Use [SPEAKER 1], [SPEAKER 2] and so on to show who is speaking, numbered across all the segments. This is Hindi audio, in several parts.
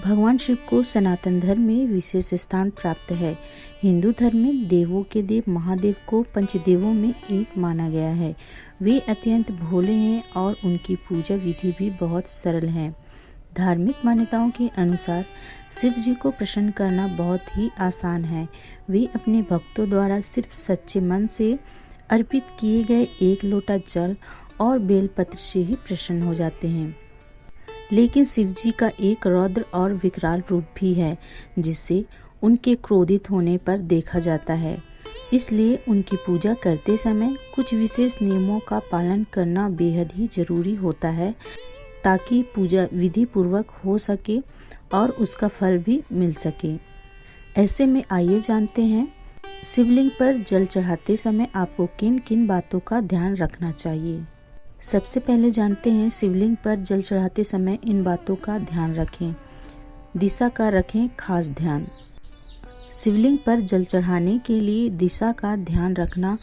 [SPEAKER 1] भगवान शिव को सनातन धर्म में विशेष स्थान प्राप्त है। हिंदू धर्म में देवों के देव महादेव को पंचदेवों में एक माना गया है। वे अत्यंत भोले हैं और उनकी पूजा विधि भी बहुत सरल है। धार्मिक मान्यताओं के अनुसार शिव जी को प्रसन्न करना बहुत ही आसान है। वे अपने भक्तों द्वारा सिर्फ सच्चे मन से अर्पित किए गए एक लोटा जल और बेलपत्र से ही प्रसन्न हो जाते हैं। लेकिन शिव जी का एक रौद्र और विकराल रूप भी है, जिससे उनके क्रोधित होने पर देखा जाता है। इसलिए उनकी पूजा करते समय कुछ विशेष नियमों का पालन करना बेहद ही जरूरी होता है, ताकि पूजा विधि पूर्वक हो सके और उसका फल भी मिल सके। ऐसे में आइए जानते हैं शिवलिंग पर जल चढ़ाते समय आपको किन किन बातों का ध्यान रखना चाहिए। सबसे पहले जानते हैं शिवलिंग पर जल चढ़ाते समय इन बातों का ध्यान रखें। दिशा का रखें खास ध्यान। शिवलिंग पर जल चढ़ाने के लिए दिशा का ध्यान रखना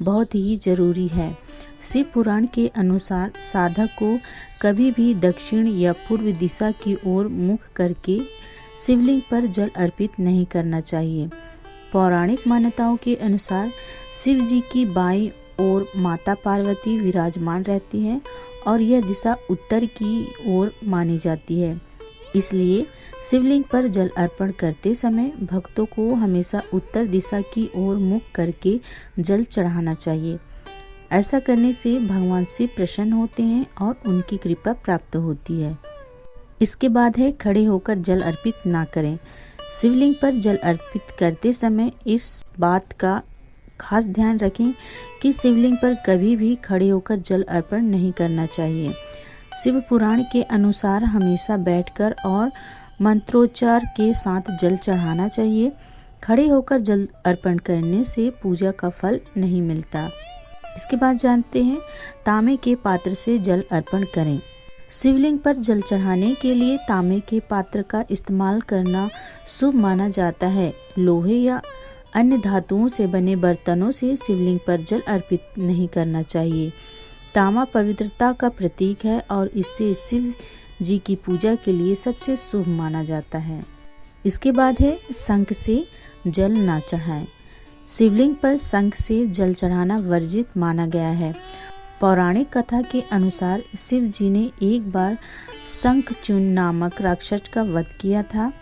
[SPEAKER 1] बहुत ही जरूरी है। शिव पुराण के अनुसार साधक को कभी भी दक्षिण या पूर्व दिशा की ओर मुख करके शिवलिंग पर जल अर्पित नहीं करना चाहिए। पौराणिक मान्यताओं के अनुसार शिव जी की बाईं ओर माता पार्वती विराजमान रहती है और यह दिशा उत्तर की ओर मानी जाती है। इसलिए शिवलिंग पर जल अर्पण करते समय भक्तों को हमेशा उत्तर दिशा की ओर मुख करके जल चढ़ाना चाहिए। ऐसा करने से भगवान शिव प्रसन्न होते हैं और उनकी कृपा प्राप्त होती है। इसके बाद है खड़े होकर जल अर्पित ना करें। शिवलिंग पर जल अर्पित करते समय इस बात का खास ध्यान रखें कि शिवलिंग पर कभी भी खड़े होकर जल अर्पण नहीं करना चाहिए। शिव पुराण के अनुसार हमेशा बैठकर और मंत्रोच्चार के साथ जल चढ़ाना चाहिए। खड़े होकर जल अर्पण करने से पूजा का फल नहीं मिलता। इसके बाद जानते हैं तांबे के पात्र से जल अर्पण करें। शिवलिंग पर जल चढ़ाने के लिए तांबे के पात्र का इस्तेमाल करना शुभ माना जाता है। लोहे या अन्य धातुओं से बने बर्तनों से शिवलिंग पर जल अर्पित नहीं करना चाहिए। तांबा पवित्रता का प्रतीक है और इससे शिव जी की पूजा के लिए सबसे शुभ माना जाता है। इसके बाद है शंख से जल ना चढ़ाएं। शिवलिंग पर शंख से जल चढ़ाना वर्जित माना गया है। पौराणिक कथा के अनुसार शिव जी ने एक बार शंखचूर्ण नामक राक्षस का वध किया था।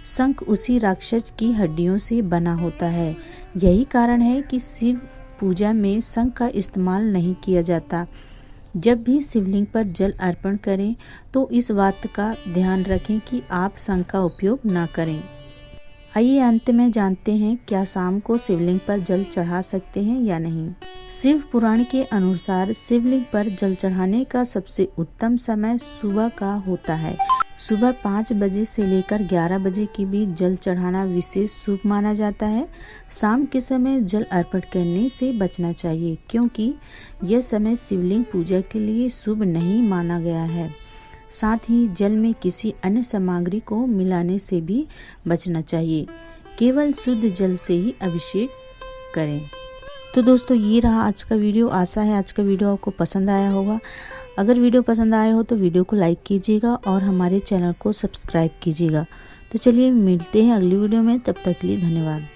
[SPEAKER 1] शंख उसी राक्षस की हड्डियों से बना होता है। यही कारण है कि शिव पूजा में शंख का इस्तेमाल नहीं किया जाता। जब भी शिवलिंग पर जल अर्पण करें तो इस बात का ध्यान रखें कि आप शंख का उपयोग ना करें। आइए अंत में जानते हैं क्या शाम को शिवलिंग पर जल चढ़ा सकते हैं या नहीं। शिव पुराण के अनुसार शिवलिंग पर जल चढ़ाने का सबसे उत्तम समय सुबह का होता है। सुबह 5 बजे से लेकर 11 बजे के बीच जल चढ़ाना विशेष शुभ माना जाता है। शाम के समय जल अर्पण करने से बचना चाहिए, क्योंकि यह समय शिवलिंग पूजा के लिए शुभ नहीं माना गया है। साथ ही जल में किसी अन्य सामग्री को मिलाने से भी बचना चाहिए। केवल शुद्ध जल से ही अभिषेक करें। तो दोस्तों ये रहा आज का वीडियो। आशा है आज का वीडियो आपको पसंद आया होगा। अगर वीडियो पसंद आया हो तो वीडियो को लाइक कीजिएगा और हमारे चैनल को सब्सक्राइब कीजिएगा। तो चलिए मिलते हैं अगली वीडियो में, तब तक के लिए धन्यवाद।